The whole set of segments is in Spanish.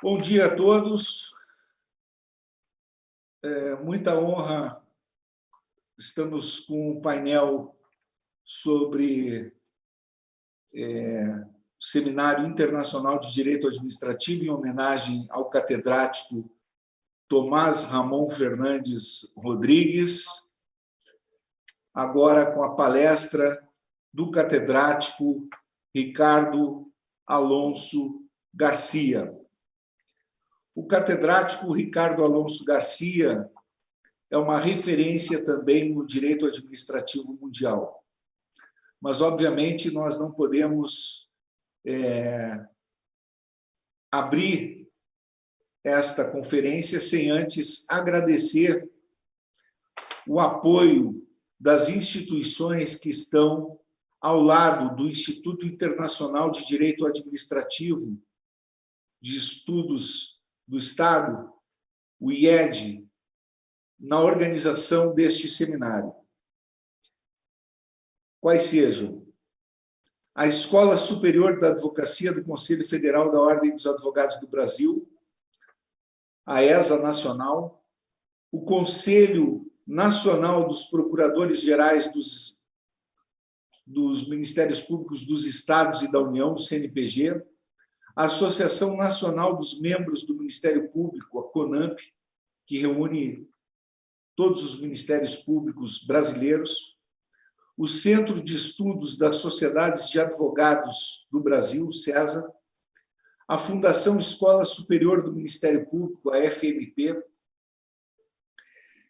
Bom dia a todos. Muita honra. Estamos com um painel sobre Seminário Internacional de Direito Administrativo em homenagem ao catedrático Tomás Ramon Fernandes Rodrigues, agora com a palestra do catedrático Ricardo Alonso Garcia. O catedrático Ricardo Alonso Garcia é uma referência também no direito administrativo mundial. Mas, obviamente, nós não podemos abrir esta conferência sem antes agradecer o apoio das instituições que estão ao lado do Instituto Internacional de Direito Administrativo de Estudos do Estado, o IED, na organização deste seminário. Quais sejam a Escola Superior da Advocacia do Conselho Federal da Ordem dos Advogados do Brasil, a ESA Nacional, o Conselho Nacional dos Procuradores Gerais dos Ministérios Públicos dos Estados e da União, o CNPG, a Associação Nacional dos Membros do Ministério Público, a CONAMP, que reúne todos os ministérios públicos brasileiros, o Centro de Estudos das Sociedades de Advogados do Brasil, CESA, a Fundação Escola Superior do Ministério Público, a FMP,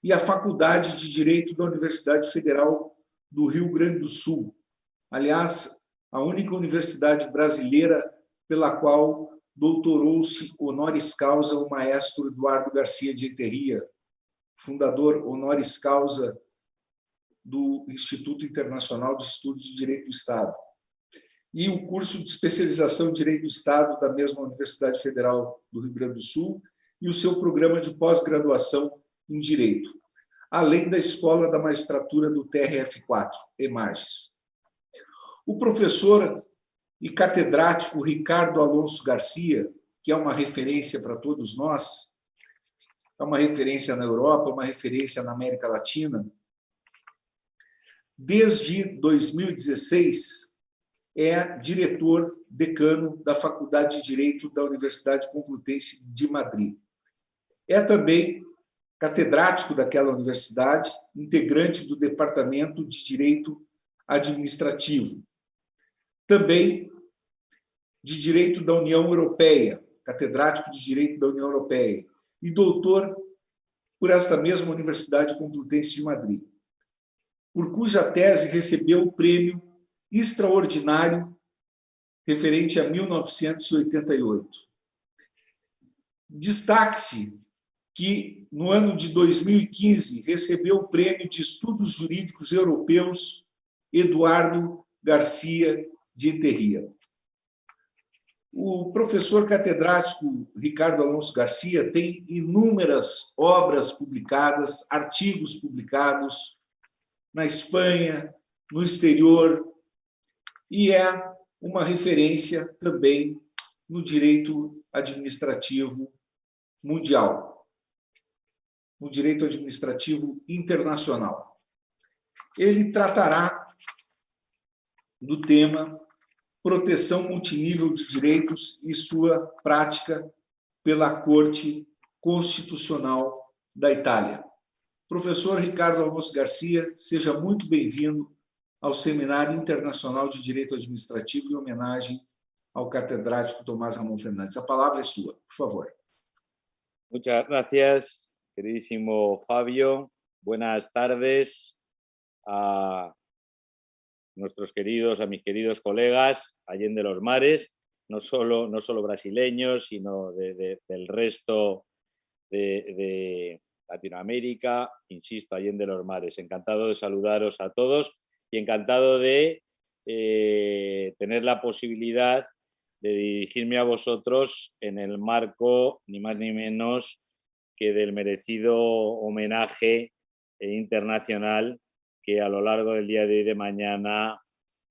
e a Faculdade de Direito da Universidade Federal do Rio Grande do Sul. Aliás, a única universidade brasileira pela qual doutorou-se honoris causa o maestro Eduardo Garcia de Eterria, fundador honoris causa do Instituto Internacional de Estudos de Direito do Estado. E o curso de especialização em Direito do Estado da mesma Universidade Federal do Rio Grande do Sul e o seu programa de pós-graduação em Direito, além da Escola da Magistratura do TRF4, EMAGES. O professor e catedrático Ricardo Alonso Garcia, que é uma referência para todos nós, é uma referência na Europa, uma referência na América Latina, desde 2016 é diretor decano da Faculdade de Direito da Universidade Complutense de Madrid. É também catedrático daquela universidade, integrante do Departamento de Direito Administrativo. Também de Direito da União Europeia, catedrático de Direito da União Europeia, e doutor por esta mesma Universidade Complutense de Madrid, por cuja tese recebeu o prêmio extraordinário referente a 1988. Destaque-se que, no ano de 2015, recebeu o prêmio de Estudos Jurídicos Europeus Eduardo Garcia de Eterria. O professor catedrático Ricardo Alonso Garcia tem inúmeras obras publicadas, artigos publicados na Espanha, no exterior, e é uma referência também no direito administrativo mundial, no direito administrativo internacional. Ele tratará do tema proteção multinível de direitos e sua prática pela Corte Constitucional da Itália. Professor Ricardo Alonso Garcia, seja muito bem-vindo ao Seminário Internacional de Direito Administrativo em homenagem ao catedrático Tomás Ramon Fernandes. A palavra é sua, por favor. Muchas gracias, queridísimo Fabio. Buenas tardes a a mis queridos colegas allende los mares, no solo brasileños, sino del resto de Latinoamérica, insisto, allende los mares. Encantado de saludaros a todos y encantado de tener la posibilidad de dirigirme a vosotros en el marco, ni más ni menos, que del merecido homenaje internacional que a lo largo del día de hoy y de mañana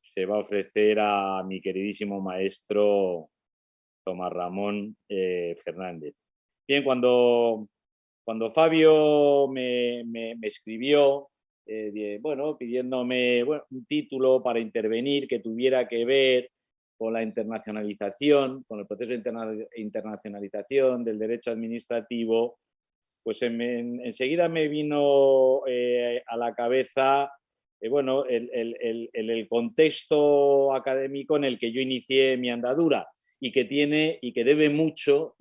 se va a ofrecer a mi queridísimo maestro Tomás Ramón Fernández. Bien, cuando Fabio me escribió, bueno, pidiéndome un título para intervenir que tuviera que ver con la internacionalización, con el proceso de internacionalización del derecho administrativo, pues enseguida me vino a la cabeza bueno, el contexto académico en el que yo inicié mi andadura y que debe mucho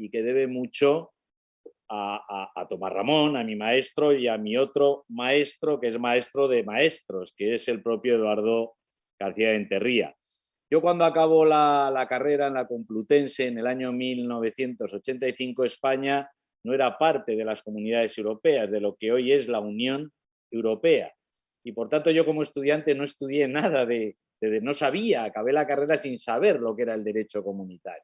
a Tomás Ramón, a mi maestro y a mi otro maestro, que es maestro de maestros, que es el propio Eduardo García de Enterría. Yo cuando acabo la carrera en la Complutense en el año 1985, España no era parte de las comunidades europeas, de lo que hoy es la Unión Europea. Y por tanto yo como estudiante no estudié nada no sabía, acabé la carrera sin saber lo que era el derecho comunitario.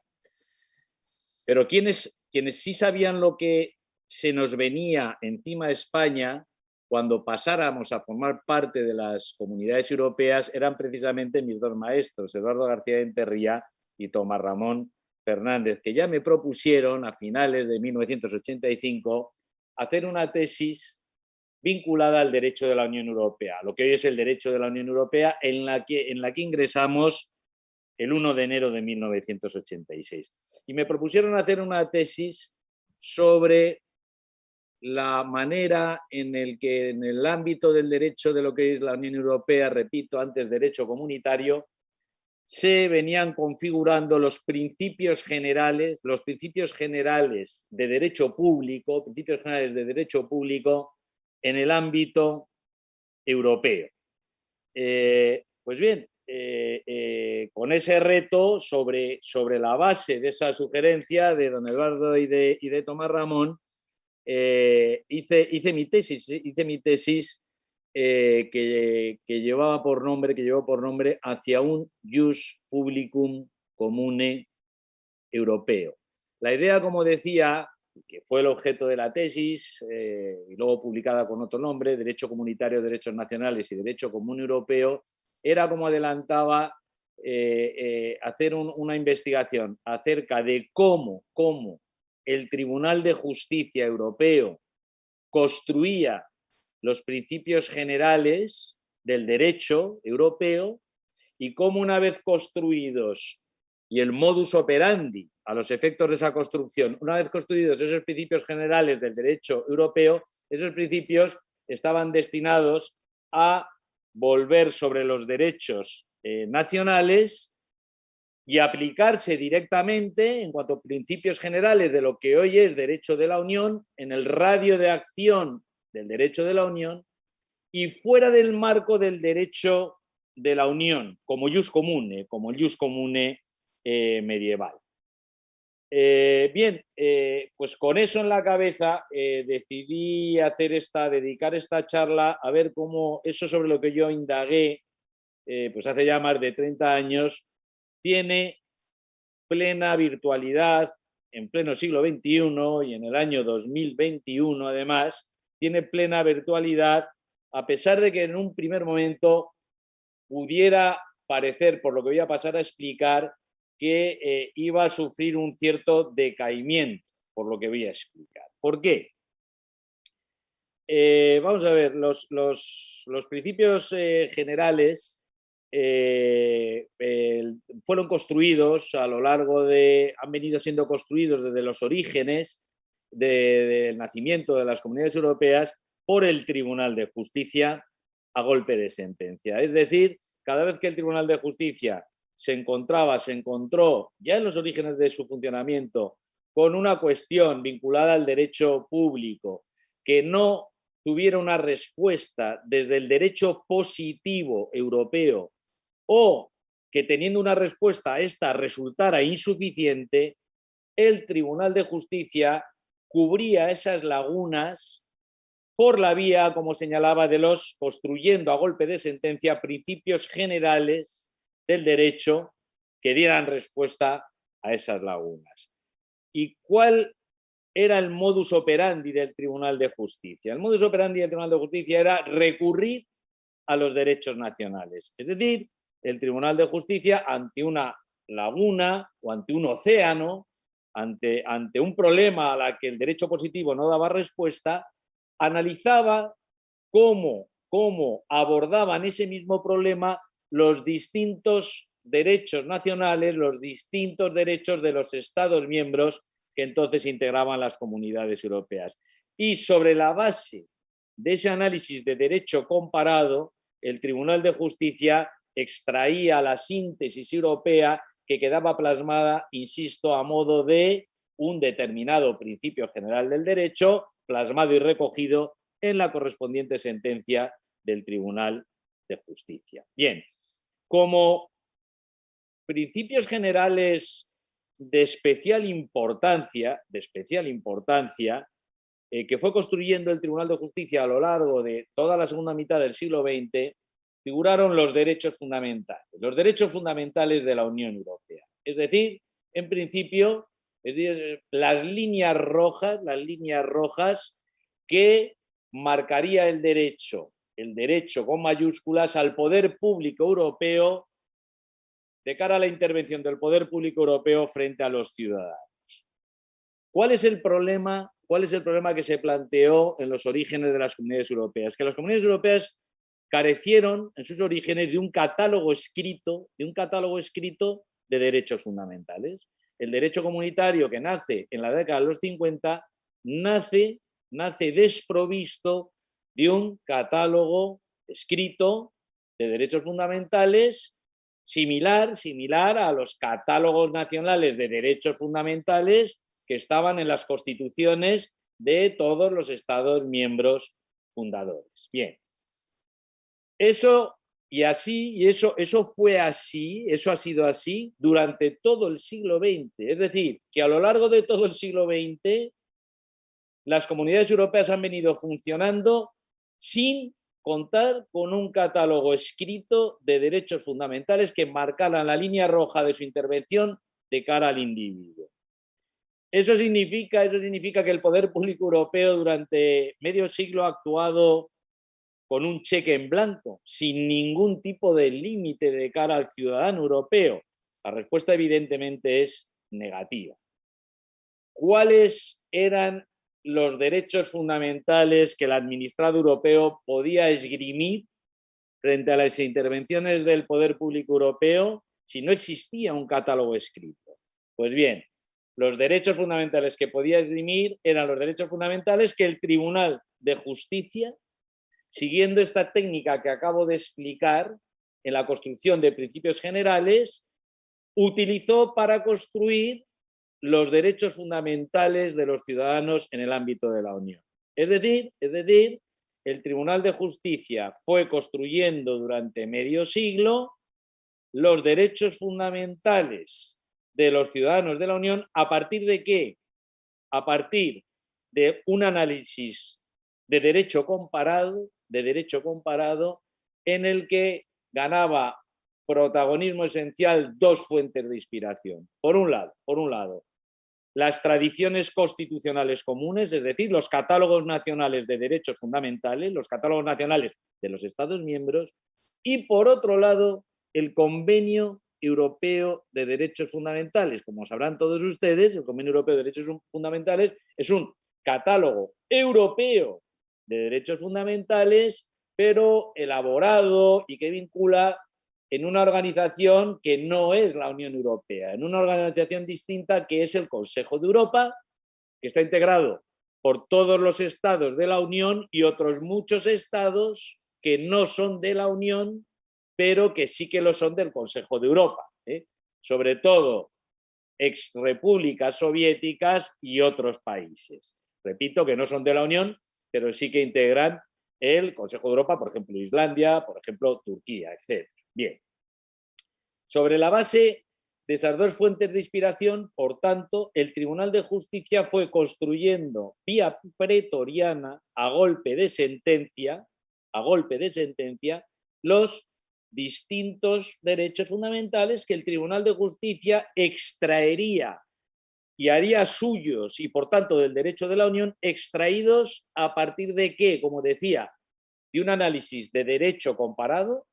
Pero quienes sí sabían lo que se nos venía encima de España cuando pasáramos a formar parte de las comunidades europeas eran precisamente mis dos maestros, Eduardo García de Enterría y Tomás Ramón Fernández, que ya me propusieron a finales de 1985 hacer una tesis vinculada al derecho de la Unión Europea, lo que hoy es el derecho de la Unión Europea, en la que ingresamos el 1 de enero de 1986. Y me propusieron hacer una tesis sobre la manera en el que en el ámbito del derecho de lo que es la Unión Europea, repito, antes derecho comunitario, se venían configurando los principios generales de derecho público, en el ámbito europeo. Pues bien, con ese reto, sobre la base de esa sugerencia de don Eduardo y de Tomás Ramón, hice mi tesis que llevó por nombre Hacia un Jus Publicum Comune Europeo. La idea, como decía, que fue el objeto de la tesis y luego publicada con otro nombre, Derecho Comunitario, Derechos Nacionales y Derecho Común Europeo, era, como adelantaba, hacer una investigación acerca de cómo el Tribunal de Justicia Europeo construía los principios generales del derecho europeo y cómo, una vez construidos, y el modus operandi a los efectos de esa construcción, una vez construidos esos principios generales del derecho europeo, esos principios estaban destinados a volver sobre los derechos nacionales y aplicarse directamente, en cuanto a principios generales de lo que hoy es derecho de la Unión, en el radio de acción del derecho de la Unión y fuera del marco del derecho de la Unión, como el jus comune medieval. Bien, pues con eso en la cabeza decidí dedicar esta charla a ver cómo eso sobre lo que yo indagué pues hace ya más de 30 años tiene plena virtualidad en pleno siglo XXI y en el año 2021 además, tiene plena virtualidad a pesar de que en un primer momento pudiera parecer, por lo que voy a pasar a explicar, que iba a sufrir un cierto decaimiento, por lo que voy a explicar. ¿Por qué? Vamos a ver, los principios generales fueron construidos han venido siendo construidos desde los orígenes del nacimiento de las comunidades europeas por el Tribunal de Justicia a golpe de sentencia. Es decir, cada vez que el Tribunal de Justicia se encontró ya en los orígenes de su funcionamiento con una cuestión vinculada al derecho público que no tuviera una respuesta desde el derecho positivo europeo o que teniendo una respuesta a esta resultara insuficiente, el Tribunal de Justicia cubría esas lagunas por la vía, como señalaba, de los construyendo a golpe de sentencia principios generales del derecho que dieran respuesta a esas lagunas. ¿Y cuál era el modus operandi del Tribunal de Justicia? El modus operandi del Tribunal de Justicia era recurrir a los derechos nacionales. Es decir, el Tribunal de Justicia, ante una laguna o ante un océano ante un problema a la que el derecho positivo no daba respuesta, analizaba cómo abordaban ese mismo problema los distintos derechos nacionales, los distintos derechos de los Estados miembros que entonces integraban las comunidades europeas. Y sobre la base de ese análisis de derecho comparado, el Tribunal de Justicia extraía la síntesis europea que quedaba plasmada, insisto, a modo de un determinado principio general del derecho, plasmado y recogido en la correspondiente sentencia del Tribunal de Justicia. Bien, como principios generales de especial importancia, que fue construyendo el Tribunal de Justicia a lo largo de toda la segunda mitad del siglo XX, figuraron los derechos fundamentales de la Unión Europea. Es decir, en principio, las líneas rojas que marcaría el derecho con mayúsculas al poder público europeo de cara a la intervención del poder público europeo frente a los ciudadanos. ¿Cuál es el problema que se planteó en los orígenes de las comunidades europeas? Que las comunidades europeas carecieron en sus orígenes de un catálogo escrito de derechos fundamentales. El derecho comunitario que nace en la década de los 50 nace desprovisto de un catálogo escrito de derechos fundamentales similar a los catálogos nacionales de derechos fundamentales que estaban en las constituciones de todos los Estados miembros fundadores. Bien, eso ha sido así durante todo el siglo XX. Es decir, que a lo largo de todo el siglo XX las comunidades europeas han venido funcionando sin contar con un catálogo escrito de derechos fundamentales que marcaran la línea roja de su intervención de cara al individuo. Eso significa que el poder público europeo durante medio siglo ha actuado con un cheque en blanco, sin ningún tipo de límite de cara al ciudadano europeo. La respuesta evidentemente es negativa. ¿Cuáles eran los derechos fundamentales que el administrado europeo podía esgrimir frente a las intervenciones del poder público europeo si no existía un catálogo escrito? Pues bien, los derechos fundamentales que podía esgrimir eran los derechos fundamentales que el Tribunal de Justicia, siguiendo esta técnica que acabo de explicar en la construcción de principios generales, utilizó para construir los derechos fundamentales de los ciudadanos en el ámbito de la Unión. Es decir, el Tribunal de Justicia fue construyendo durante medio siglo los derechos fundamentales de los ciudadanos de la Unión. ¿A partir de qué? A partir de un análisis de derecho comparado en el que ganaba protagonismo esencial dos fuentes de inspiración. Por un lado, las tradiciones constitucionales comunes, es decir, los catálogos nacionales de derechos fundamentales, los catálogos nacionales de los Estados miembros, y por otro lado, el Convenio Europeo de Derechos Fundamentales. Como sabrán todos ustedes, el Convenio Europeo de Derechos Fundamentales es un catálogo europeo de derechos fundamentales, pero elaborado y que vincula en una organización que no es la Unión Europea, en una organización distinta que es el Consejo de Europa, que está integrado por todos los estados de la Unión y otros muchos estados que no son de la Unión, pero que sí que lo son del Consejo de Europa, sobre todo ex repúblicas soviéticas y otros países. Repito que no son de la Unión, pero sí que integran el Consejo de Europa, por ejemplo, Islandia, por ejemplo, Turquía, etc. Bien. Sobre la base de esas dos fuentes de inspiración, por tanto, el Tribunal de Justicia fue construyendo vía pretoriana, a golpe de sentencia, los distintos derechos fundamentales que el Tribunal de Justicia extraería y haría suyos y, por tanto, del derecho de la Unión, extraídos a partir de qué, como decía, de un análisis de derecho comparado,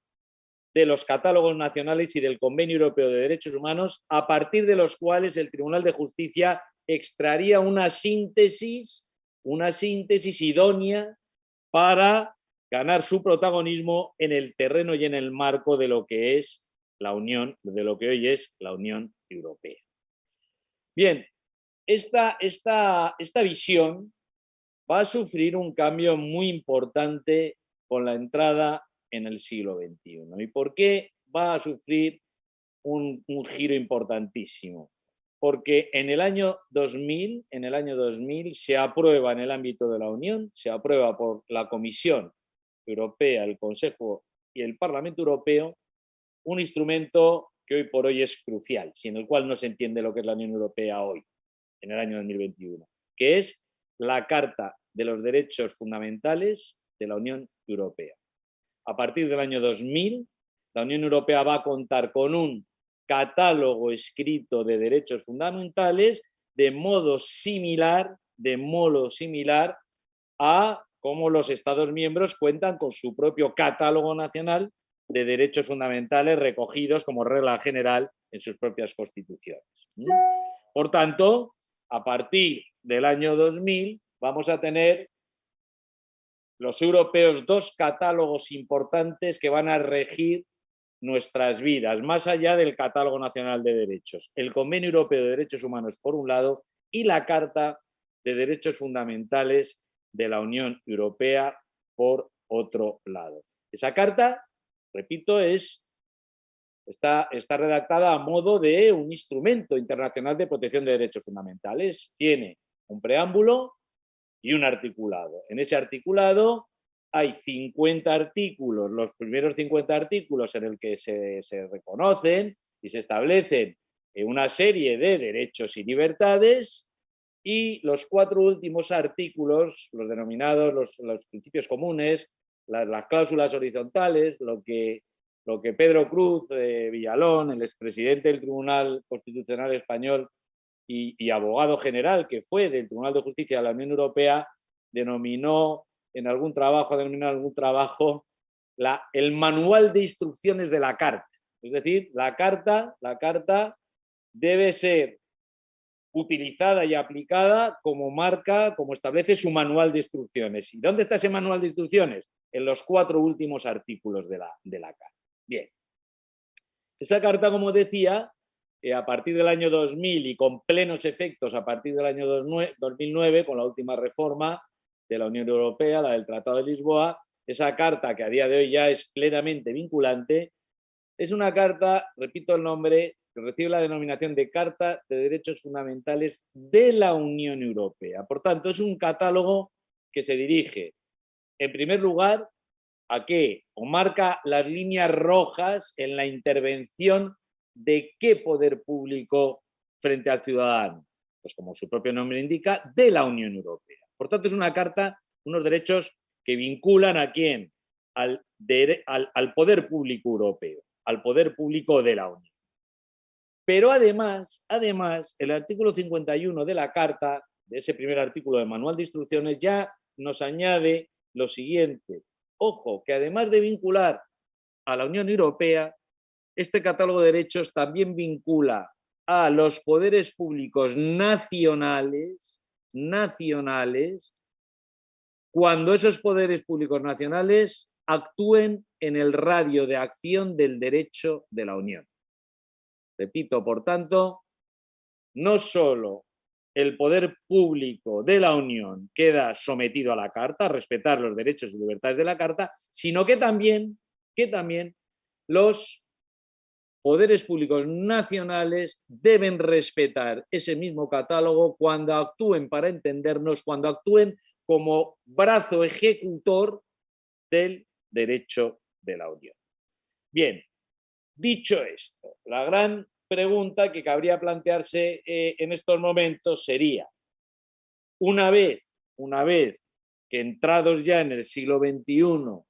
de los catálogos nacionales y del Convenio Europeo de Derechos Humanos, a partir de los cuales el Tribunal de Justicia extraería una síntesis idónea para ganar su protagonismo en el terreno y en el marco de lo que es la Unión, de lo que hoy es la Unión Europea. Bien, esta visión va a sufrir un cambio muy importante con la entrada en el siglo XXI. ¿Y por qué va a sufrir un giro importantísimo? Porque en el año 2000 se aprueba en el ámbito de la Unión, se aprueba por la Comisión Europea, el Consejo y el Parlamento Europeo, un instrumento que hoy por hoy es crucial, sin el cual no se entiende lo que es la Unión Europea hoy, en el año 2021, que es la Carta de los Derechos Fundamentales de la Unión Europea. A partir del año 2000, la Unión Europea va a contar con un catálogo escrito de derechos fundamentales de modo similar a cómo los Estados miembros cuentan con su propio catálogo nacional de derechos fundamentales recogidos como regla general en sus propias constituciones. Por tanto, a partir del año 2000 vamos a tener los europeos dos catálogos importantes que van a regir nuestras vidas, más allá del catálogo nacional de derechos. El Convenio Europeo de Derechos Humanos, por un lado, y la Carta de Derechos Fundamentales de la Unión Europea, por otro lado. Esa carta, repito, está redactada a modo de un instrumento internacional de protección de derechos fundamentales. Tiene un preámbulo y un articulado. En ese articulado hay 50 artículos, los primeros 50 artículos en el que se reconocen y se establecen una serie de derechos y libertades, y los 4 últimos artículos, los denominados los principios comunes, las cláusulas horizontales, lo que Pedro Cruz Villalón, el expresidente del Tribunal Constitucional Español y abogado general que fue del Tribunal de Justicia de la Unión Europea, denominó en algún trabajo el manual de instrucciones de la Carta. Es decir, la carta debe ser utilizada y aplicada como marca, como establece su manual de instrucciones. ¿Y dónde está ese manual de instrucciones? En los 4 últimos artículos de la Carta. Bien. Esa carta, como decía, a partir del año 2000 y con plenos efectos a partir del año 2009, con la última reforma de la Unión Europea, la del Tratado de Lisboa, esa carta que a día de hoy ya es plenamente vinculante, es una carta, repito el nombre, que recibe la denominación de Carta de Derechos Fundamentales de la Unión Europea. Por tanto, es un catálogo que se dirige, en primer lugar, a qué, o marca las líneas rojas en la intervención de qué poder público frente al ciudadano. Pues como su propio nombre indica, de la Unión Europea. Por tanto, es una carta, unos derechos que vinculan a quién, al poder público europeo, al poder público de la Unión. Pero además, el artículo 51 de la Carta, de ese primer artículo del Manual de Instrucciones, ya nos añade lo siguiente. Ojo, que además de vincular a la Unión Europea, este catálogo de derechos también vincula a los poderes públicos nacionales, cuando esos poderes públicos nacionales actúen en el radio de acción del derecho de la Unión. Repito, por tanto, no solo el poder público de la Unión queda sometido a la Carta, a respetar los derechos y libertades de la Carta, sino que también los poderes públicos nacionales deben respetar ese mismo catálogo cuando actúen, para entendernos, cuando actúen como brazo ejecutor del derecho de la Unión. Bien, dicho esto, la gran pregunta que cabría plantearse en estos momentos sería, una vez que entrados ya en el siglo XXI,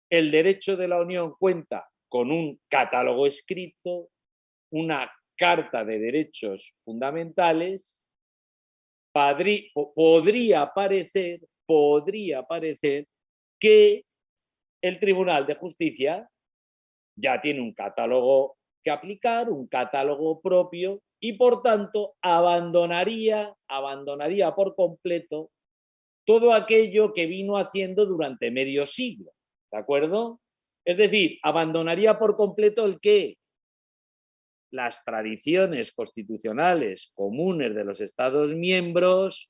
el derecho de la Unión cuenta con un catálogo escrito, una Carta de Derechos Fundamentales, podría parecer que el Tribunal de Justicia ya tiene un catálogo que aplicar, un catálogo propio, y por tanto abandonaría por completo todo aquello que vino haciendo durante medio siglo, ¿de acuerdo? Es decir, abandonaría por completo el qué, las tradiciones constitucionales comunes de los Estados miembros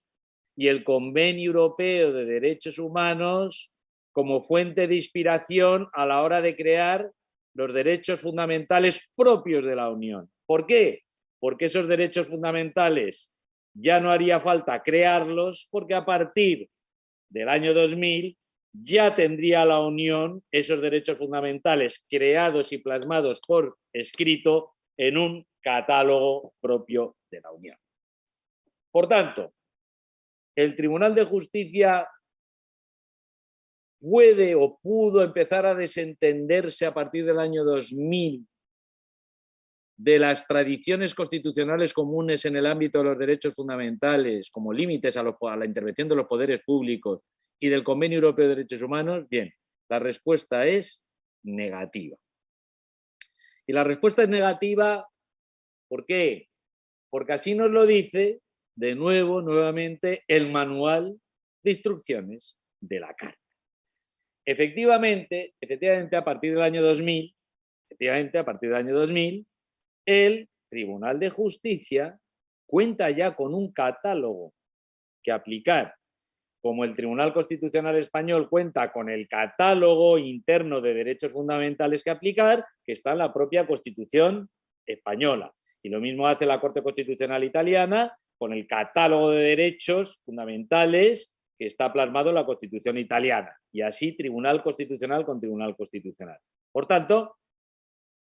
y el Convenio Europeo de Derechos Humanos como fuente de inspiración a la hora de crear los derechos fundamentales propios de la Unión. ¿Por qué? Porque esos derechos fundamentales ya no haría falta crearlos, porque a partir del año 2000 ya tendría la Unión esos derechos fundamentales creados y plasmados por escrito en un catálogo propio de la Unión. Por tanto, el Tribunal de Justicia puede o pudo empezar a desentenderse a partir del año 2000 de las tradiciones constitucionales comunes en el ámbito de los derechos fundamentales, como límites a la intervención de los poderes públicos y del Convenio Europeo de Derechos Humanos. Bien, la respuesta es negativa. Y la respuesta es negativa, ¿por qué? Porque así nos lo dice, de nuevo, nuevamente, el manual de instrucciones de la Carta. Efectivamente, a partir del año 2000, el Tribunal de Justicia cuenta ya con un catálogo que aplicar, como el Tribunal Constitucional Español cuenta con el catálogo interno de derechos fundamentales que aplicar, que está en la propia Constitución española. Y lo mismo hace la Corte Constitucional Italiana con el catálogo de derechos fundamentales que está plasmado en la Constitución italiana. Y así Tribunal Constitucional con Tribunal Constitucional. Por tanto,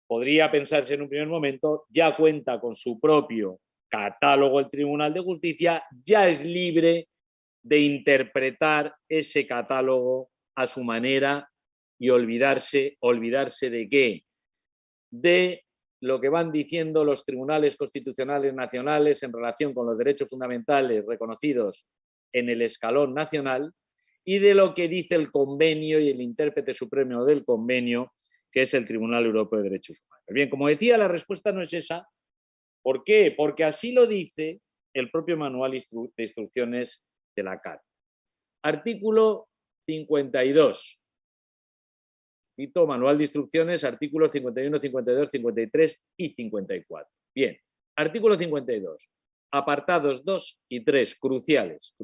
podría pensarse en un primer momento, ya cuenta con su propio catálogo el Tribunal de Justicia, ya es libre de interpretar ese catálogo a su manera y olvidarse de qué, de lo que van diciendo los tribunales constitucionales nacionales en relación con los derechos fundamentales reconocidos en el escalón nacional y de lo que dice el convenio y el intérprete supremo del convenio, que es el Tribunal Europeo de Derechos Humanos. Bien, como decía, la respuesta no es esa. ¿Por qué? Porque así lo dice el propio manual de instrucciones de la Carta. Artículo 52. Cito manual de instrucciones, artículos 51, 52, 53 y 54. Bien, artículo 52. Apartados 2 y 3, cruciales.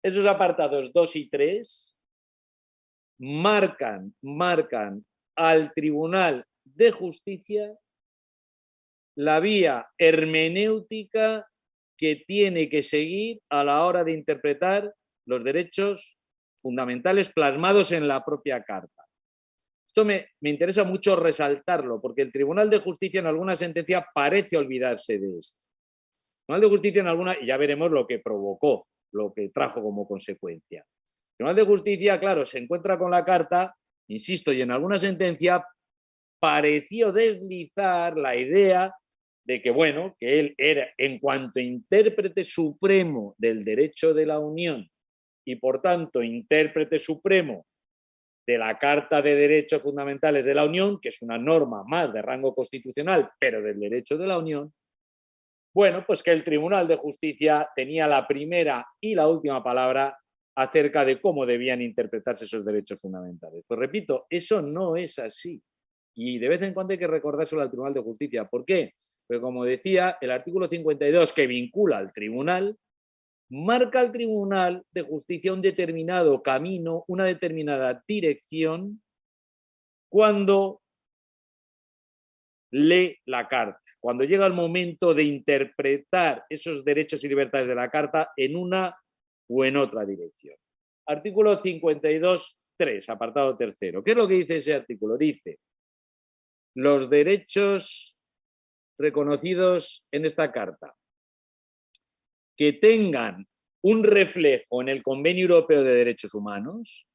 Esos apartados 2 y 3 marcan al Tribunal de Justicia la vía hermenéutica que tiene que seguir a la hora de interpretar los derechos fundamentales plasmados en la propia Carta. Esto me interesa mucho resaltarlo, porque el Tribunal de Justicia en alguna sentencia parece olvidarse de esto. El Tribunal de Justicia en alguna, y ya veremos lo que provocó, lo que trajo como consecuencia. El Tribunal de Justicia, claro, se encuentra con la Carta, insisto, y en alguna sentencia pareció deslizar la idea de que, bueno, que él era, en cuanto intérprete supremo del derecho de la Unión y, por tanto, intérprete supremo de la Carta de Derechos Fundamentales de la Unión, que es una norma más de rango constitucional, pero del derecho de la Unión, bueno, pues que el Tribunal de Justicia tenía la primera y la última palabra acerca de cómo debían interpretarse esos derechos fundamentales. Pues repito, eso no es así. Y de vez en cuando hay que recordárselo al Tribunal de Justicia. ¿Por qué? Porque como decía, el artículo 52 que vincula al tribunal, marca al Tribunal de Justicia un determinado camino, una determinada dirección cuando lee la Carta, cuando llega el momento de interpretar esos derechos y libertades de la Carta en una o en otra dirección. Artículo 52.3, apartado tercero. ¿Qué es lo que dice ese artículo? Dice, los derechos reconocidos en esta Carta que tengan un reflejo en el Convenio Europeo de Derechos Humanos,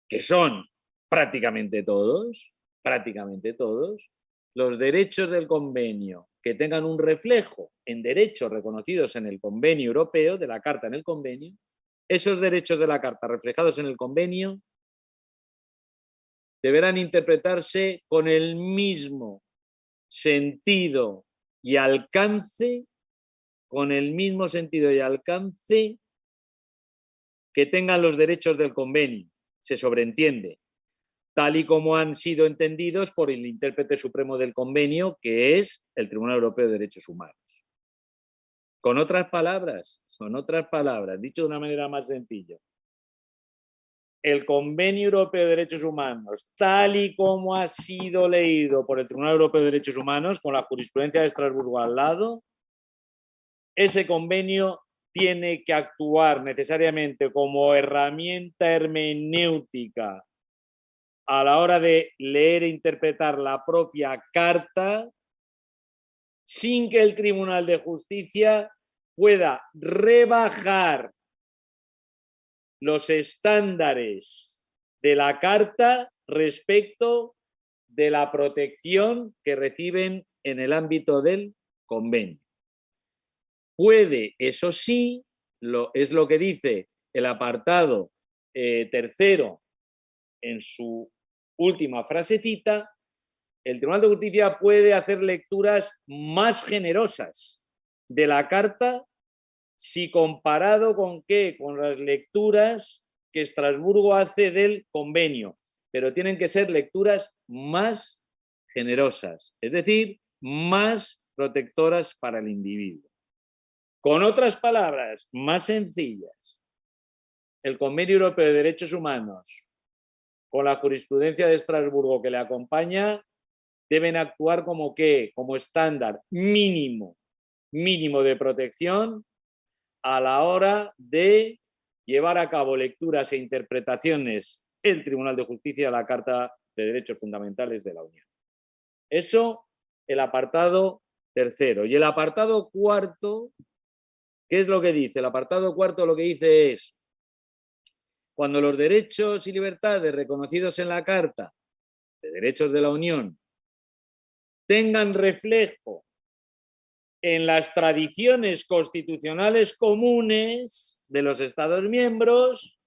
que son prácticamente todos, los derechos del convenio que tengan un reflejo en derechos reconocidos en el Convenio Europeo, de la Carta en el convenio, esos derechos de la Carta reflejados en el convenio deberán interpretarse con el mismo sentido y alcance, que tengan los derechos del convenio. Se sobreentiende, tal y como han sido entendidos por el intérprete supremo del convenio, que es el Tribunal Europeo de Derechos Humanos. Con otras palabras, dicho de una manera más sencilla, el Convenio Europeo de Derechos Humanos, tal y como ha sido leído por el Tribunal Europeo de Derechos Humanos, con la jurisprudencia de Estrasburgo al lado, ese convenio tiene que actuar necesariamente como herramienta hermenéutica a la hora de leer e interpretar la propia carta, sin que el Tribunal de Justicia pueda rebajar los estándares de la carta respecto de la protección que reciben en el ámbito del convenio. Puede, eso sí, es lo que dice el apartado tercero en su última frasecita, el Tribunal de Justicia puede hacer lecturas más generosas de la carta si comparado con qué, con las lecturas que Estrasburgo hace del convenio, pero tienen que ser lecturas más generosas, es decir, más protectoras para el individuo. Con otras palabras más sencillas, el Convenio Europeo de Derechos Humanos, con la jurisprudencia de Estrasburgo que le acompaña, deben actuar como ¿qué? Como estándar mínimo de protección a la hora de llevar a cabo lecturas e interpretaciones el Tribunal de Justicia de la Carta de Derechos Fundamentales de la Unión. Eso, el apartado tercero. Y el apartado cuarto, ¿qué es lo que dice? El apartado cuarto lo que dice es: cuando los derechos y libertades reconocidos en la Carta de Derechos de la Unión tengan reflejo en las tradiciones constitucionales comunes de los Estados miembros,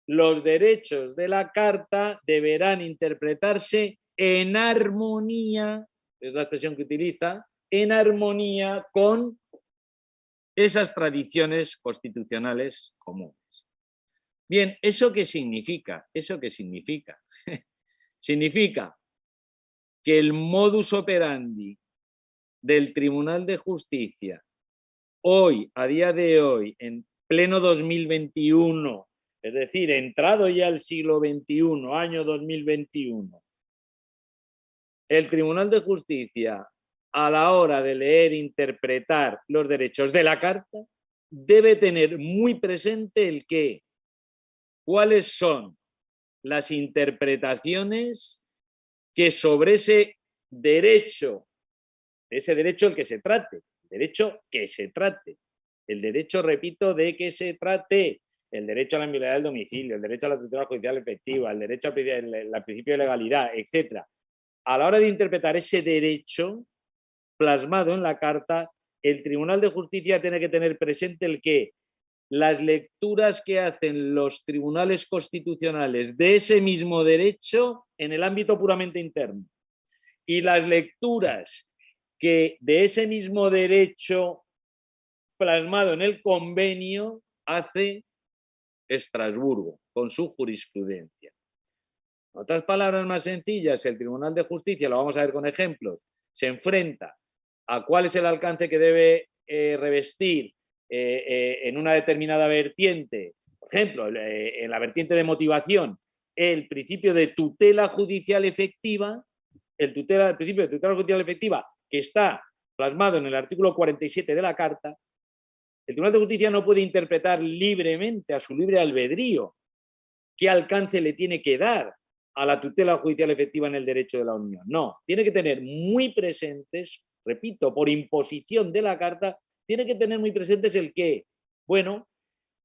los derechos de la Carta deberán interpretarse en armonía, es la expresión que utiliza, en armonía con esas tradiciones constitucionales comunes. Bien, ¿eso qué significa? ¿Eso qué significa? Significa que el modus operandi del Tribunal de Justicia hoy, a día de hoy, en pleno 2021, es decir, entrado ya el siglo XXI, año 2021, el Tribunal de Justicia, a la hora de leer e interpretar los derechos de la Carta, debe tener muy presente el qué, cuáles son las interpretaciones que sobre ese derecho el que se trate, el derecho, repito, de que se trate, el derecho a la inviolabilidad del domicilio, el derecho a la tutela judicial efectiva, el derecho al principio de legalidad, etc. A la hora de interpretar ese derecho plasmado en la Carta, el Tribunal de Justicia tiene que tener presente el que las lecturas que hacen los tribunales constitucionales de ese mismo derecho en el ámbito puramente interno y las lecturas que de ese mismo derecho plasmado en el convenio hace Estrasburgo con su jurisprudencia. En otras palabras más sencillas, el Tribunal de Justicia, lo vamos a ver con ejemplos, se enfrenta a cuál es el alcance que debe revestir en una determinada vertiente, por ejemplo, en la vertiente de motivación, el principio de tutela judicial efectiva, el principio de tutela judicial efectiva que está plasmado en el artículo 47 de la Carta. El Tribunal de Justicia no puede interpretar libremente, a su libre albedrío, qué alcance le tiene que dar a la tutela judicial efectiva en el derecho de la Unión. No, tiene que tener muy presentes, repito, por imposición de la Carta, tiene que tener muy presentes el qué. Bueno,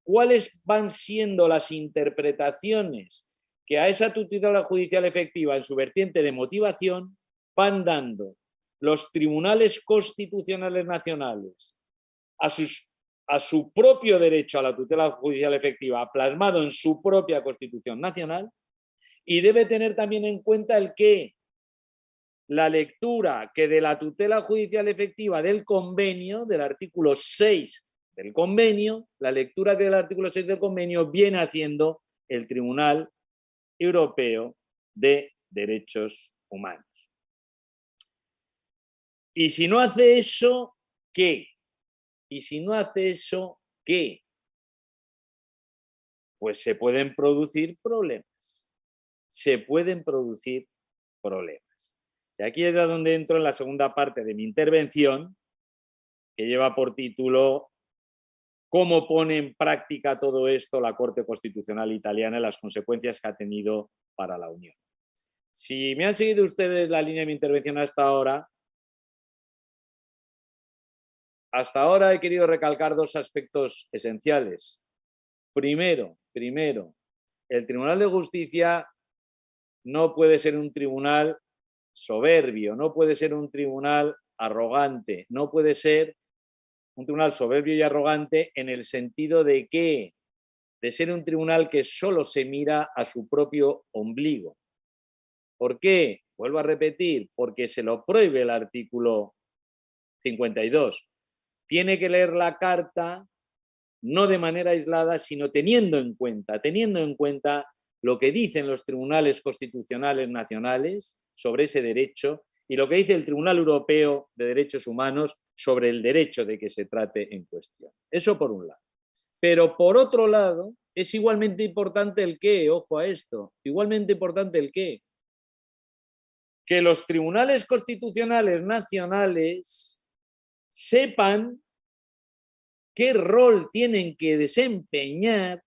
cuáles van siendo las interpretaciones que a esa tutela judicial efectiva en su vertiente de motivación van dando los tribunales constitucionales nacionales a su propio derecho a la tutela judicial efectiva plasmado en su propia Constitución nacional, Y debe tener también en cuenta el que la lectura que de la tutela judicial efectiva del convenio, del artículo 6 del convenio, la lectura que del artículo 6 del convenio viene haciendo el Tribunal Europeo de Derechos Humanos. Y si no hace eso, ¿qué? Y si no hace eso, ¿qué? Pues se pueden producir problemas. Se pueden producir problemas. Y aquí es a donde entro en la segunda parte de mi intervención, que lleva por título ¿Cómo pone en práctica todo esto la Corte Constitucional italiana y las consecuencias que ha tenido para la Unión? Si me han seguido ustedes la línea de mi intervención hasta ahora he querido recalcar dos aspectos esenciales. Primero, el Tribunal de Justicia no puede ser un tribunal soberbio, no puede ser un tribunal arrogante, no puede ser un tribunal soberbio y arrogante en el sentido de que, de ser un tribunal que solo se mira a su propio ombligo. ¿Por qué? Vuelvo a repetir, porque se lo prohíbe el artículo 52. Tiene que leer la carta no de manera aislada, sino teniendo en cuenta lo que dicen los tribunales constitucionales nacionales sobre ese derecho y lo que dice el Tribunal Europeo de Derechos Humanos sobre el derecho de que se trate en cuestión. Eso por un lado. Pero por otro lado, es igualmente importante el qué, ojo a esto, igualmente importante el qué. Que los tribunales constitucionales nacionales sepan qué rol tienen que desempeñar,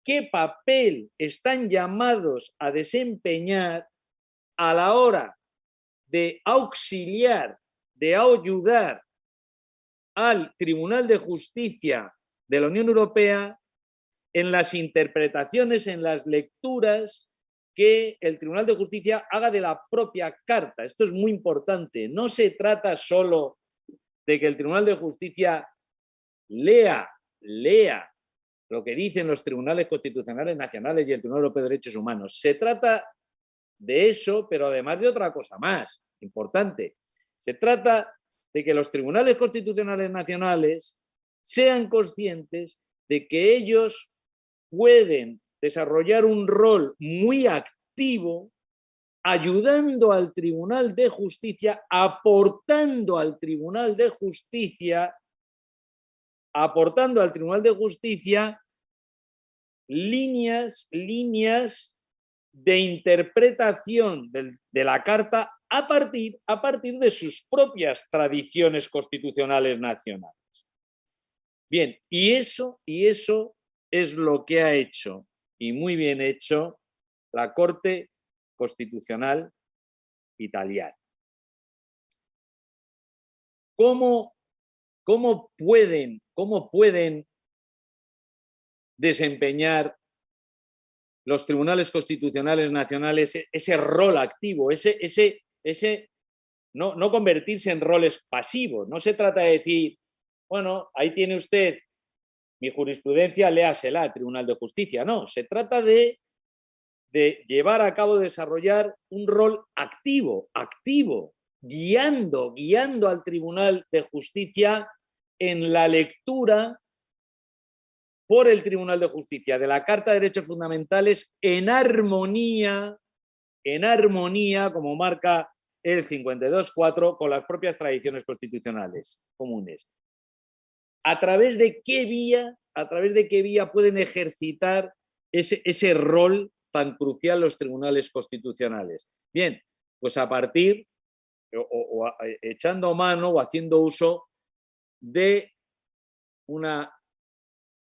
qué papel están llamados a desempeñar a la hora de auxiliar, de ayudar al Tribunal de Justicia de la Unión Europea en las interpretaciones, en las lecturas que el Tribunal de Justicia haga de la propia carta. Esto es muy importante. No se trata solo de que el Tribunal de Justicia lea lo que dicen los tribunales constitucionales nacionales y el Tribunal Europeo de Derechos Humanos. Se trata de eso, pero además de otra cosa más importante. Se trata de que los tribunales constitucionales nacionales sean conscientes de que ellos pueden desarrollar un rol muy activo ayudando al Tribunal de Justicia, aportando al Tribunal de Justicia líneas de interpretación de la Carta a partir de sus propias tradiciones constitucionales nacionales. Bien, y eso es lo que ha hecho, y muy bien hecho, la Corte Constitucional italiana. ¿Cómo pueden desempeñar los tribunales constitucionales nacionales ese rol activo, no convertirse en roles pasivos? No se trata de decir, bueno, ahí tiene usted mi jurisprudencia, léasela, Tribunal de Justicia. No, se trata de llevar a cabo, desarrollar un rol activo, guiando al Tribunal de Justicia en la lectura por el Tribunal de Justicia de la Carta de Derechos Fundamentales en armonía, como marca el 52.4, con las propias tradiciones constitucionales comunes. ¿A través de qué vía pueden ejercitar ese rol tan crucial los tribunales constitucionales? Bien, pues a partir, echando mano o haciendo uso de una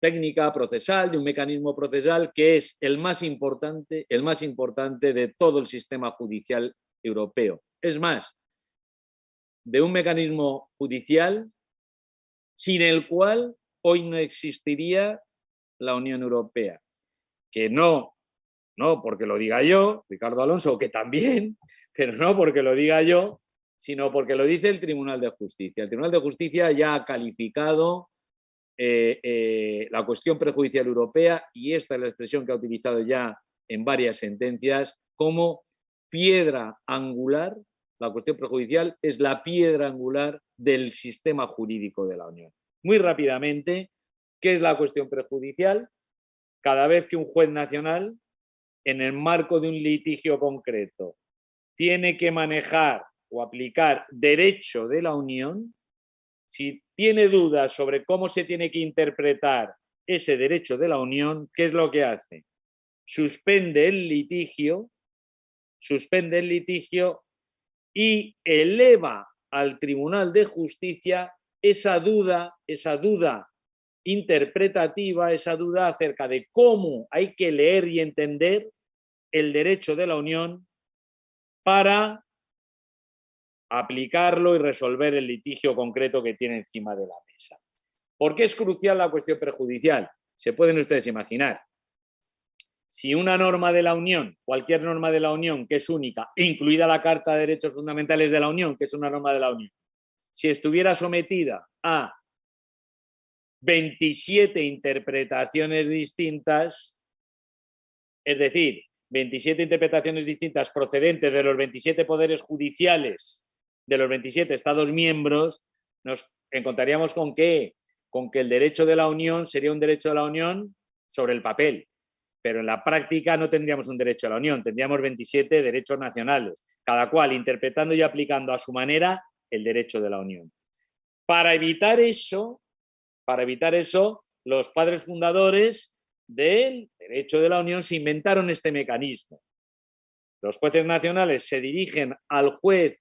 técnica procesal, de un mecanismo procesal que es el más importante de todo el sistema judicial europeo. Es más, de un mecanismo judicial sin el cual hoy no existiría la Unión Europea. Que no porque lo diga yo, Ricardo Alonso, que también, pero no porque lo diga yo, sino porque lo dice el Tribunal de Justicia. El Tribunal de Justicia ya ha calificado la cuestión prejudicial europea, y esta es la expresión que ha utilizado ya en varias sentencias, como piedra angular, la cuestión prejudicial es la piedra angular del sistema jurídico de la Unión. Muy rápidamente, ¿qué es la cuestión prejudicial? Cada vez que un juez nacional, en el marco de un litigio concreto, tiene que manejar o aplicar derecho de la Unión, si tiene dudas sobre cómo se tiene que interpretar ese derecho de la Unión, ¿qué es lo que hace? Suspende el litigio y eleva al Tribunal de Justicia esa duda interpretativa, esa duda acerca de cómo hay que leer y entender el derecho de la Unión para aplicarlo y resolver el litigio concreto que tiene encima de la mesa. ¿Por qué es crucial la cuestión prejudicial? Se pueden ustedes imaginar. Si una norma de la Unión, cualquier norma de la Unión que es única, incluida la Carta de Derechos Fundamentales de la Unión, que es una norma de la Unión, si estuviera sometida a 27 interpretaciones distintas, es decir, 27 interpretaciones distintas procedentes de los 27 poderes judiciales de los 27 Estados miembros, nos encontraríamos con que el derecho de la Unión sería un derecho de la Unión sobre el papel, pero en la práctica no tendríamos un derecho de la Unión, tendríamos 27 derechos nacionales, cada cual interpretando y aplicando a su manera el derecho de la Unión. Para evitar eso, los padres fundadores del derecho de la Unión se inventaron este mecanismo. Los jueces nacionales se dirigen al juez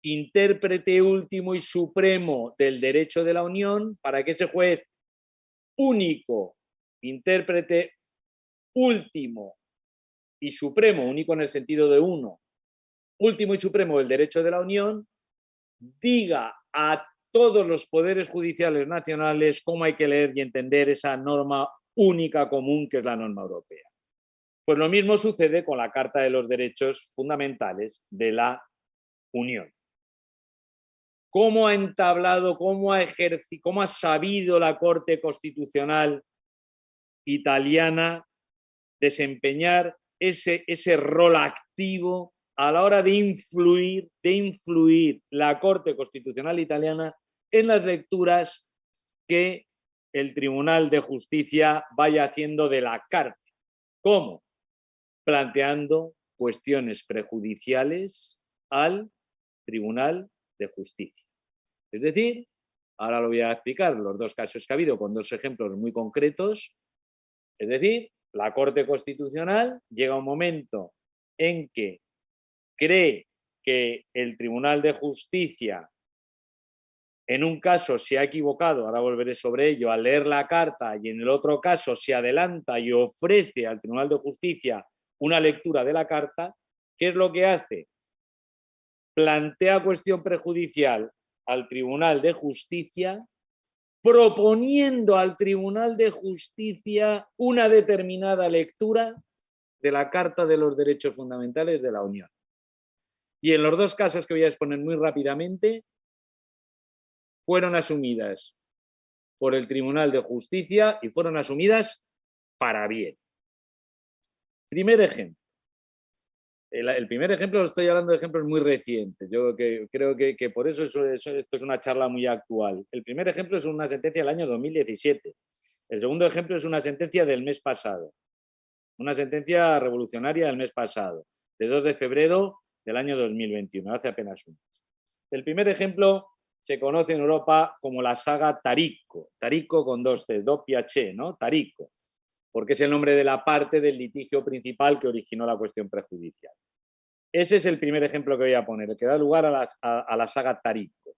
intérprete último y supremo del derecho de la Unión para que ese juez único, intérprete último y supremo, único en el sentido de uno, último y supremo del derecho de la Unión, diga a todos los poderes judiciales nacionales cómo hay que leer y entender esa norma única común que es la norma europea. Pues lo mismo sucede con la Carta de los Derechos Fundamentales de la Unión. ¿Cómo ha entablado, cómo ha sabido la Corte Constitucional italiana desempeñar ese rol activo a la hora de influir la Corte Constitucional italiana en las lecturas que el Tribunal de Justicia vaya haciendo de la Carta? ¿Cómo? Planteando cuestiones prejudiciales al Tribunal de Justicia. Es decir, ahora lo voy a explicar, los dos casos que ha habido con dos ejemplos muy concretos. Es decir, la Corte Constitucional llega a un momento en que cree que el Tribunal de Justicia en un caso se ha equivocado, ahora volveré sobre ello, al leer la carta, y en el otro caso se adelanta y ofrece al Tribunal de Justicia una lectura de la carta. ¿Qué es lo que hace? Plantea cuestión prejudicial al Tribunal de Justicia, proponiendo al Tribunal de Justicia una determinada lectura de la Carta de los Derechos Fundamentales de la Unión. Y en los dos casos que voy a exponer muy rápidamente, fueron asumidas por el Tribunal de Justicia y fueron asumidas para bien. Primer ejemplo. El primer ejemplo, estoy hablando de ejemplos muy recientes. Yo creo que por eso esto es una charla muy actual. El primer ejemplo es una sentencia del año 2017. El segundo ejemplo es una sentencia del mes pasado. Una sentencia revolucionaria del mes pasado, de 2 de febrero del año 2021, hace apenas un mes. El primer ejemplo se conoce en Europa como la saga Taricco. Taricco con 2 C, doppia-C, ¿no? Taricco, porque es el nombre de la parte del litigio principal que originó la cuestión prejudicial. Ese es el primer ejemplo que voy a poner, el que da lugar a la saga Taricco.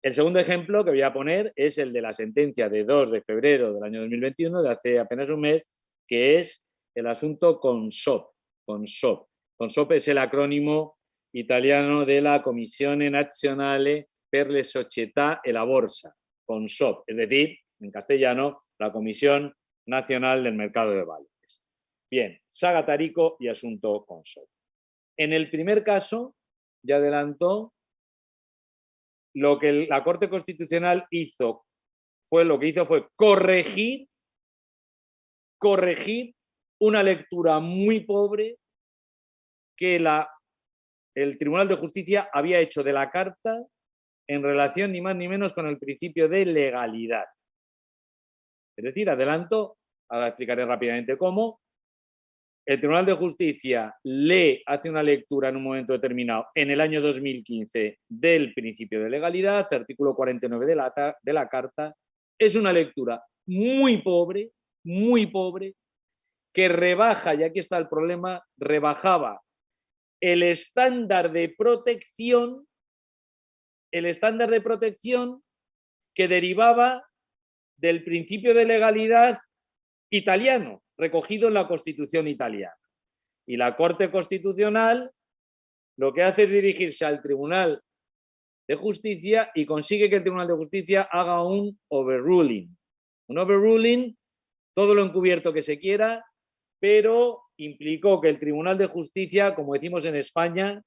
El segundo ejemplo que voy a poner es el de la sentencia de 2 de febrero del año 2021, de hace apenas un mes, que es el asunto Consob. Consob es el acrónimo italiano de la Commissione Nazionale per le Società e la Borsa, Consob, es decir, en castellano, la Comisión Nacional del Mercado de Valores. Bien, saga Taricco y asunto Consob. En el primer caso, ya adelantó, lo que la Corte Constitucional hizo fue corregir una lectura muy pobre que el Tribunal de Justicia había hecho de la Carta en relación ni más ni menos con el principio de legalidad. Es decir, adelanto, ahora explicaré rápidamente cómo. El Tribunal de Justicia hace una lectura en un momento determinado, en el año 2015, del principio de legalidad, artículo 49 de la Carta. Es una lectura muy pobre, que rebaja, y aquí está el problema, rebajaba el estándar de protección que derivaba del principio de legalidad italiano, recogido en la Constitución italiana. Y la Corte Constitucional lo que hace es dirigirse al Tribunal de Justicia y consigue que el Tribunal de Justicia haga un overruling. Un overruling, todo lo encubierto que se quiera, pero implicó que el Tribunal de Justicia, como decimos en España,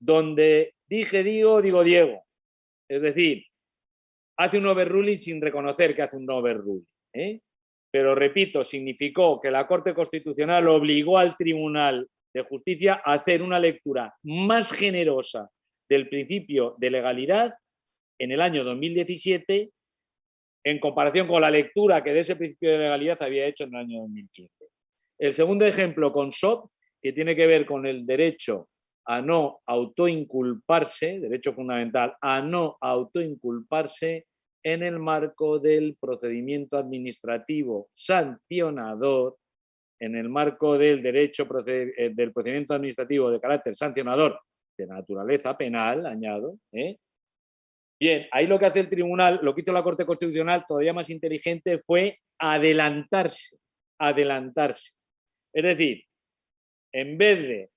donde dije digo, digo Diego. Es decir, hace un overruling sin reconocer que hace un overruling. Pero repito, significó que la Corte Constitucional obligó al Tribunal de Justicia a hacer una lectura más generosa del principio de legalidad en el año 2017 en comparación con la lectura que de ese principio de legalidad había hecho en el año 2015. El segundo ejemplo con SOP, que tiene que ver con el derecho a no autoinculparse, derecho fundamental a no autoinculparse en el marco del procedimiento administrativo sancionador, en el marco del derecho del procedimiento administrativo de carácter sancionador de naturaleza penal, añado. Bien, ahí lo que hace el tribunal, lo que hizo la Corte Constitucional, todavía más inteligente, fue adelantarse. Es decir, en vez de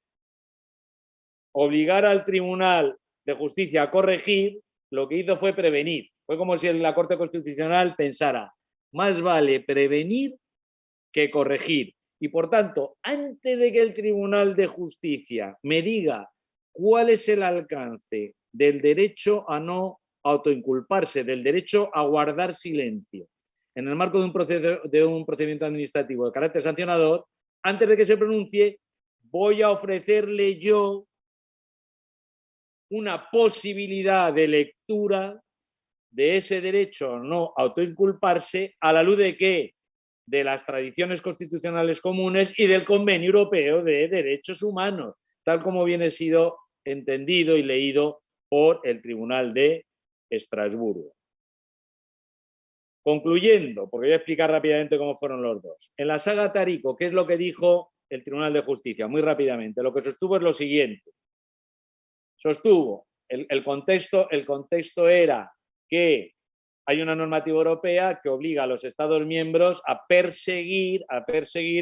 obligar al Tribunal de Justicia a corregir, lo que hizo fue prevenir. Fue como si la Corte Constitucional pensara, más vale prevenir que corregir. Y por tanto, antes de que el Tribunal de Justicia me diga cuál es el alcance del derecho a no autoinculparse, del derecho a guardar silencio, en el marco de un procedimiento administrativo de carácter sancionador, antes de que se pronuncie, voy a ofrecerle yo una posibilidad de lectura de ese derecho a no autoinculparse a la luz de ¿qué? De las tradiciones constitucionales comunes y del Convenio Europeo de Derechos Humanos, tal como viene sido entendido y leído por el Tribunal de Estrasburgo. Concluyendo, porque voy a explicar rápidamente cómo fueron los dos. En la saga Tarico, ¿qué es lo que dijo el Tribunal de Justicia? Muy rápidamente, lo que sostuvo es lo siguiente. Sostuvo, el contexto era que hay una normativa europea que obliga a los Estados miembros a perseguir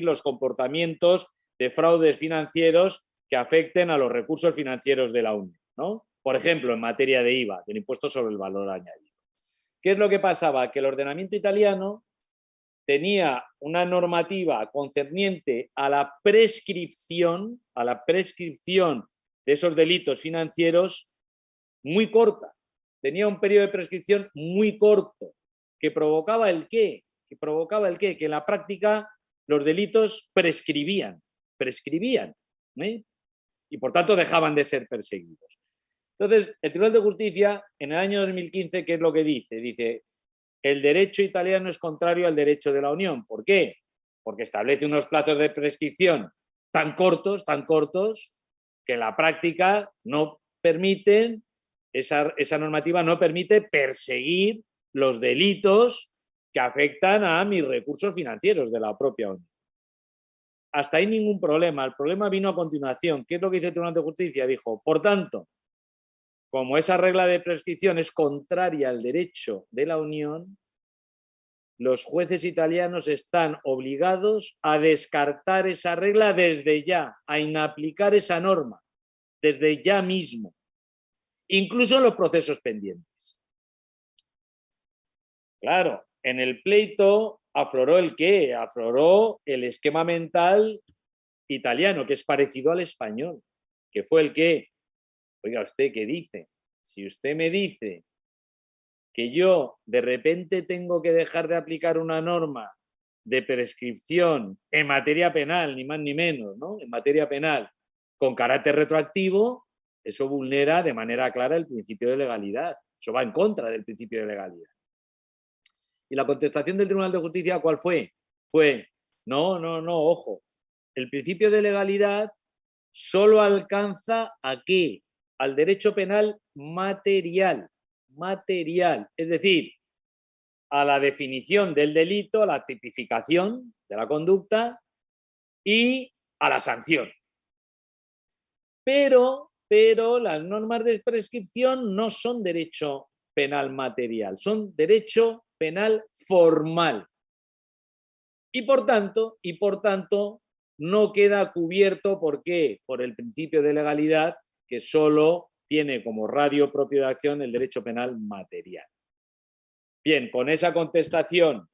los comportamientos de fraudes financieros que afecten a los recursos financieros de la Unión, ¿no? Por ejemplo, en materia de IVA, del impuesto sobre el valor añadido. ¿Qué es lo que pasaba? Que el ordenamiento italiano tenía una normativa concerniente a la prescripción de esos delitos financieros muy corta. Tenía un periodo de prescripción muy corto, que provocaba el qué, que en la práctica los delitos prescribían, y por tanto dejaban de ser perseguidos. Entonces, el Tribunal de Justicia, en el año 2015, ¿qué es lo que dice? Dice, el derecho italiano es contrario al derecho de la Unión. ¿Por qué? Porque establece unos plazos de prescripción tan cortos, que en la práctica no permiten, esa normativa no permite perseguir los delitos que afectan a mis recursos financieros de la propia Unión. Hasta ahí ningún problema. El problema vino a continuación. ¿Qué es lo que dice el Tribunal de Justicia? Dijo, por tanto, como esa regla de prescripción es contraria al derecho de la Unión, los jueces italianos están obligados a descartar esa regla desde ya, a inaplicar esa norma, desde ya mismo, incluso en los procesos pendientes. Claro, en el pleito afloró el qué, afloró el esquema mental italiano, que es parecido al español, que fue el qué. Oiga, ¿usted qué dice? Si usted me dice que yo de repente tengo que dejar de aplicar una norma de prescripción en materia penal, ni más ni menos, ¿no? En materia penal, con carácter retroactivo, eso vulnera de manera clara el principio de legalidad. Eso va en contra del principio de legalidad. ¿Y la contestación del Tribunal de Justicia cuál fue? Fue, no, ojo. El principio de legalidad solo alcanza ¿a qué? Al derecho penal material. Material. Es decir, a la definición del delito, a la tipificación de la conducta y a la sanción. Pero las normas de prescripción no son derecho penal material, son derecho penal formal. Y por tanto, no queda cubierto, ¿por qué? Por el principio de legalidad, que solo tiene como radio propio de acción el derecho penal material. Bien, con esa contestación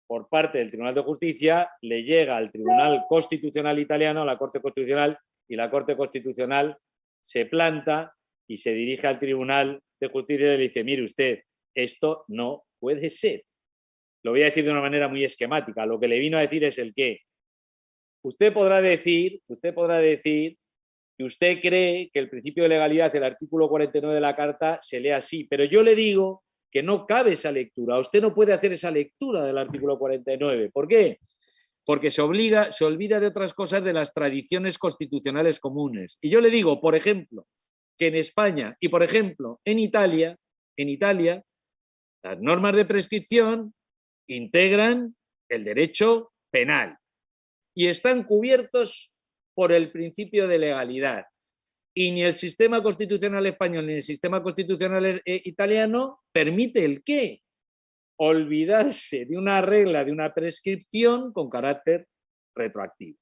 por parte del Tribunal de Justicia, le llega al Tribunal Constitucional italiano, a la Corte Constitucional, y la Corte Constitucional se planta y se dirige al Tribunal de Justicia y le dice, mire usted, esto no puede ser. Lo voy a decir de una manera muy esquemática. Lo que le vino a decir es el qué. Usted podrá decir que usted cree que el principio de legalidad del artículo 49 de la Carta se lee así, pero yo le digo que no cabe esa lectura. Usted no puede hacer esa lectura del artículo 49. ¿Por qué? Porque se olvida de otras cosas de las tradiciones constitucionales comunes. Y yo le digo, por ejemplo, que en España y, por ejemplo, en Italia, las normas de prescripción integran el derecho penal y están cubiertos por el principio de legalidad. Y ni el sistema constitucional español ni el sistema constitucional italiano permite el qué. Olvidarse de una regla, de una prescripción con carácter retroactivo.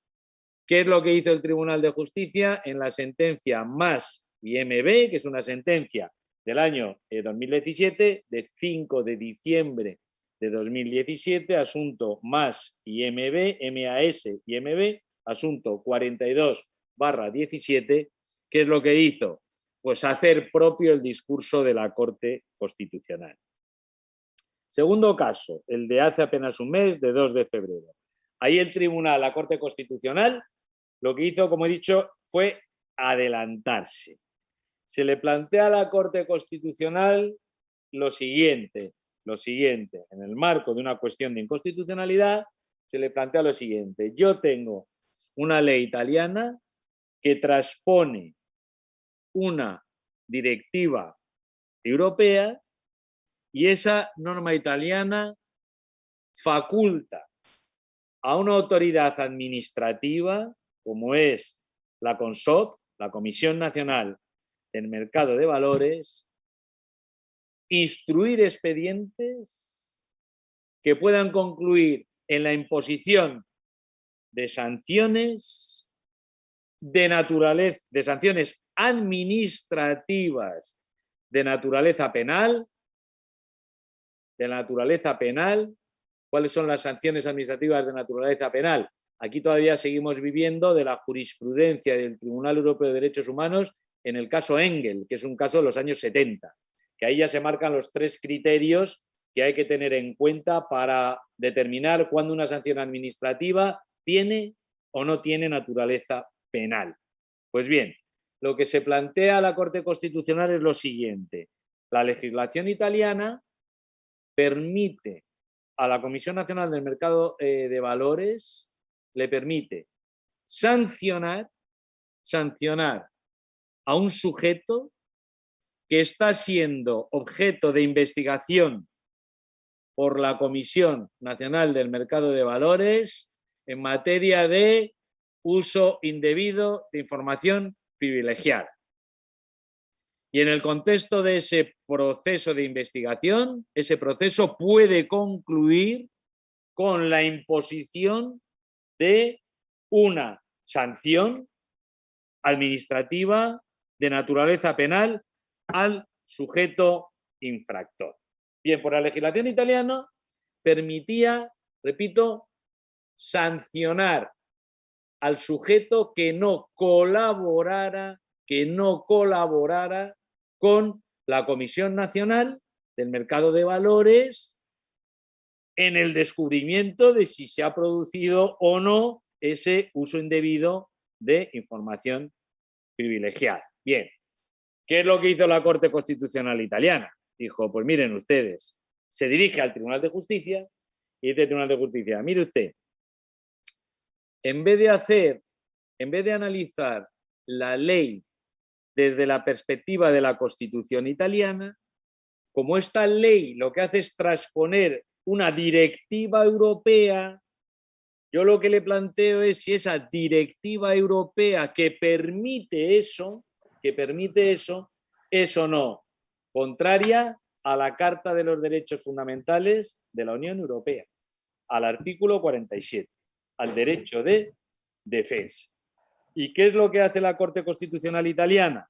¿Qué es lo que hizo el Tribunal de Justicia en la sentencia Mas IMB, que es una sentencia del año 2017, de 5 de diciembre de 2017, asunto Mas IMB, MAS IMB, asunto 42/17, ¿qué es lo que hizo? Pues hacer propio el discurso de la Corte Constitucional. Segundo caso, el de hace apenas un mes, de 2 de febrero. Ahí el tribunal, la Corte Constitucional, lo que hizo, como he dicho, fue adelantarse. Se le plantea a la Corte Constitucional lo siguiente, en el marco de una cuestión de inconstitucionalidad, se le plantea lo siguiente. Yo tengo una ley italiana que transpone una directiva europea y esa norma italiana faculta a una autoridad administrativa, como es la CONSOB, la Comisión Nacional del Mercado de Valores, instruir expedientes que puedan concluir en la imposición de sanciones de sanciones administrativas de naturaleza penal. ¿Cuáles son las sanciones administrativas de naturaleza penal? Aquí todavía seguimos viviendo de la jurisprudencia del Tribunal Europeo de Derechos Humanos en el caso Engel, que es un caso de los años 70, que ahí ya se marcan los 3 criterios que hay que tener en cuenta para determinar cuándo una sanción administrativa tiene o no tiene naturaleza penal. Pues bien, lo que se plantea a la Corte Constitucional es lo siguiente. La legislación italiana permite a la Comisión Nacional del Mercado de Valores, le permite sancionar a un sujeto que está siendo objeto de investigación por la Comisión Nacional del Mercado de Valores en materia de uso indebido de información privilegiada. Y en el contexto de ese proceso de investigación, ese proceso puede concluir con la imposición de una sanción administrativa de naturaleza penal al sujeto infractor. Bien, por la legislación italiana permitía, repito, sancionar al sujeto que no colaborara con la Comisión Nacional del Mercado de Valores en el descubrimiento de si se ha producido o no ese uso indebido de información privilegiada. Bien, ¿qué es lo que hizo la Corte Constitucional italiana? Dijo, pues miren ustedes, se dirige al Tribunal de Justicia y dice el Tribunal de Justicia, mire usted, en vez de analizar la ley desde la perspectiva de la Constitución italiana, como esta ley lo que hace es transponer una directiva europea, yo lo que le planteo es si esa directiva europea que permite eso es o no contraria a la Carta de los Derechos Fundamentales de la Unión Europea, al artículo 47, al derecho de defensa. ¿Y qué es lo que hace la Corte Constitucional italiana?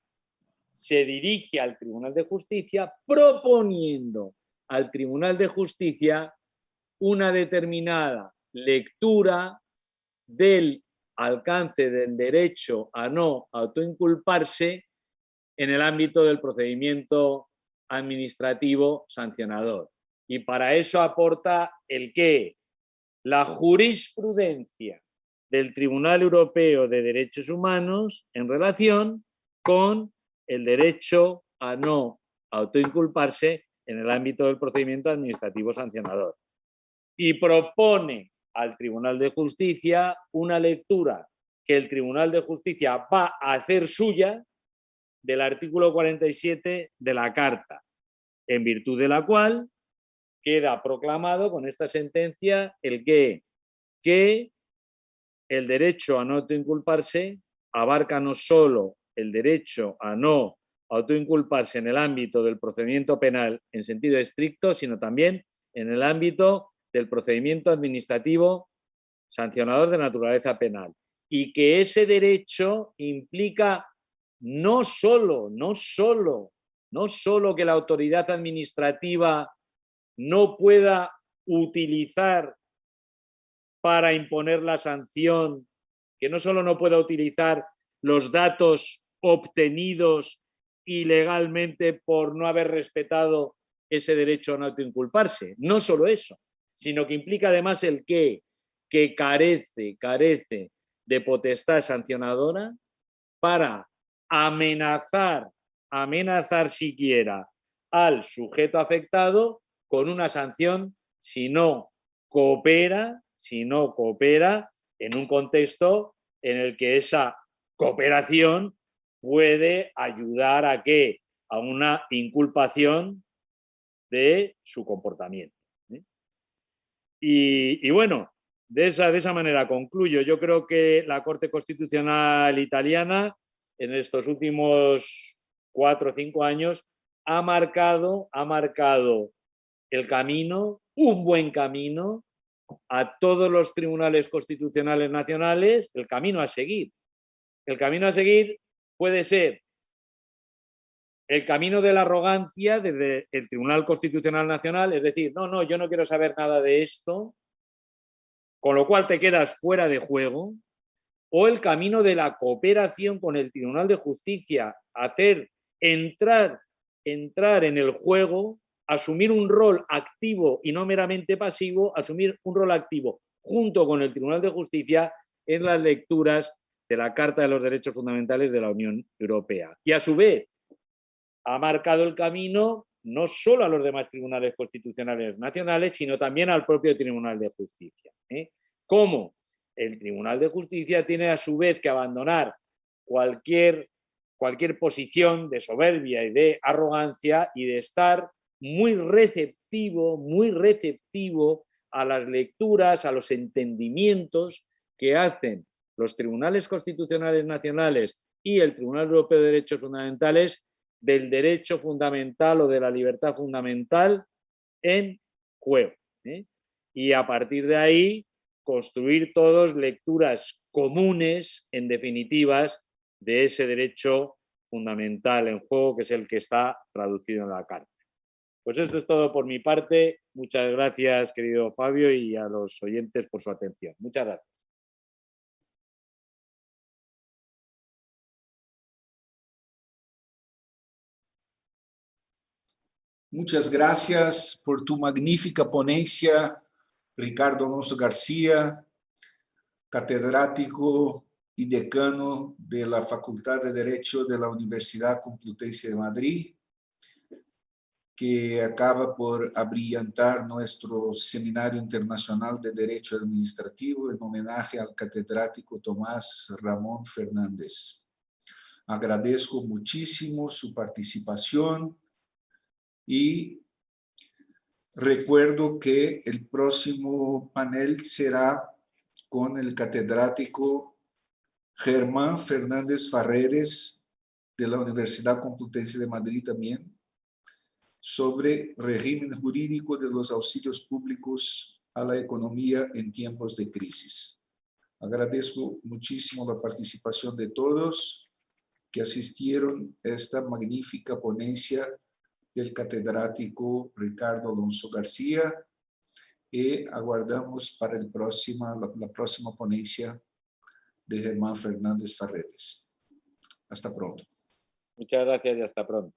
Se dirige al Tribunal de Justicia proponiendo al Tribunal de Justicia una determinada lectura del alcance del derecho a no autoinculparse en el ámbito del procedimiento administrativo sancionador. Y para eso aporta el qué, la jurisprudencia del Tribunal Europeo de Derechos Humanos en relación con el derecho a no autoinculparse en el ámbito del procedimiento administrativo sancionador. Y propone al Tribunal de Justicia una lectura que el Tribunal de Justicia va a hacer suya del artículo 47 de la Carta, en virtud de la cual queda proclamado con esta sentencia el que el derecho a no autoinculparse abarca no solo el derecho a no autoinculparse en el ámbito del procedimiento penal en sentido estricto, sino también en el ámbito del procedimiento administrativo sancionador de naturaleza penal. Y que ese derecho implica no solo que la autoridad administrativa no pueda utilizar para imponer la sanción, que no solo no pueda utilizar los datos obtenidos ilegalmente por no haber respetado ese derecho a no autoinculparse. No solo eso, sino que implica además el que carece de potestad sancionadora para amenazar siquiera al sujeto afectado con una sanción si no coopera en un contexto en el que esa cooperación puede ayudar a una inculpación de su comportamiento. Y bueno, de esa manera concluyo. Yo creo que la Corte Constitucional italiana en estos últimos 4 o 5 años ha marcado el camino, un buen camino, a todos los tribunales constitucionales nacionales, el camino a seguir. El camino a seguir puede ser el camino de la arrogancia desde el Tribunal Constitucional Nacional, es decir, no, yo no quiero saber nada de esto, con lo cual te quedas fuera de juego, o el camino de la cooperación con el Tribunal de Justicia, entrar en el juego, asumir un rol activo y no meramente pasivo, asumir un rol activo junto con el Tribunal de Justicia en las lecturas de la Carta de los Derechos Fundamentales de la Unión Europea. Y a su vez ha marcado el camino no solo a los demás tribunales constitucionales nacionales, sino también al propio Tribunal de Justicia. ¿Cómo? El Tribunal de Justicia tiene a su vez que abandonar cualquier posición de soberbia y de arrogancia y de estar muy receptivo a las lecturas, a los entendimientos que hacen los tribunales constitucionales nacionales y el Tribunal Europeo de Derechos Fundamentales del derecho fundamental o de la libertad fundamental en juego. Y a partir de ahí construir todos lecturas comunes, en definitivas, de ese derecho fundamental en juego, que es el que está traducido en la Carta. Pues esto es todo por mi parte. Muchas gracias, querido Fabio, y a los oyentes por su atención. Muchas gracias. Muchas gracias por tu magnífica ponencia, Ricardo Alonso García, catedrático y decano de la Facultad de Derecho de la Universidad Complutense de Madrid, que acaba por abrillantar nuestro Seminario Internacional de Derecho Administrativo en homenaje al catedrático Tomás Ramón Fernández. Agradezco muchísimo su participación y recuerdo que el próximo panel será con el catedrático Germán Fernández Farreres de la Universidad Complutense de Madrid también, sobre régimen jurídico de los auxilios públicos a la economía en tiempos de crisis. Agradezco muchísimo la participación de todos que asistieron a esta magnífica ponencia del catedrático Ricardo Alonso García y aguardamos para la próxima ponencia de Germán Fernández Farreres. Hasta pronto. Muchas gracias y hasta pronto.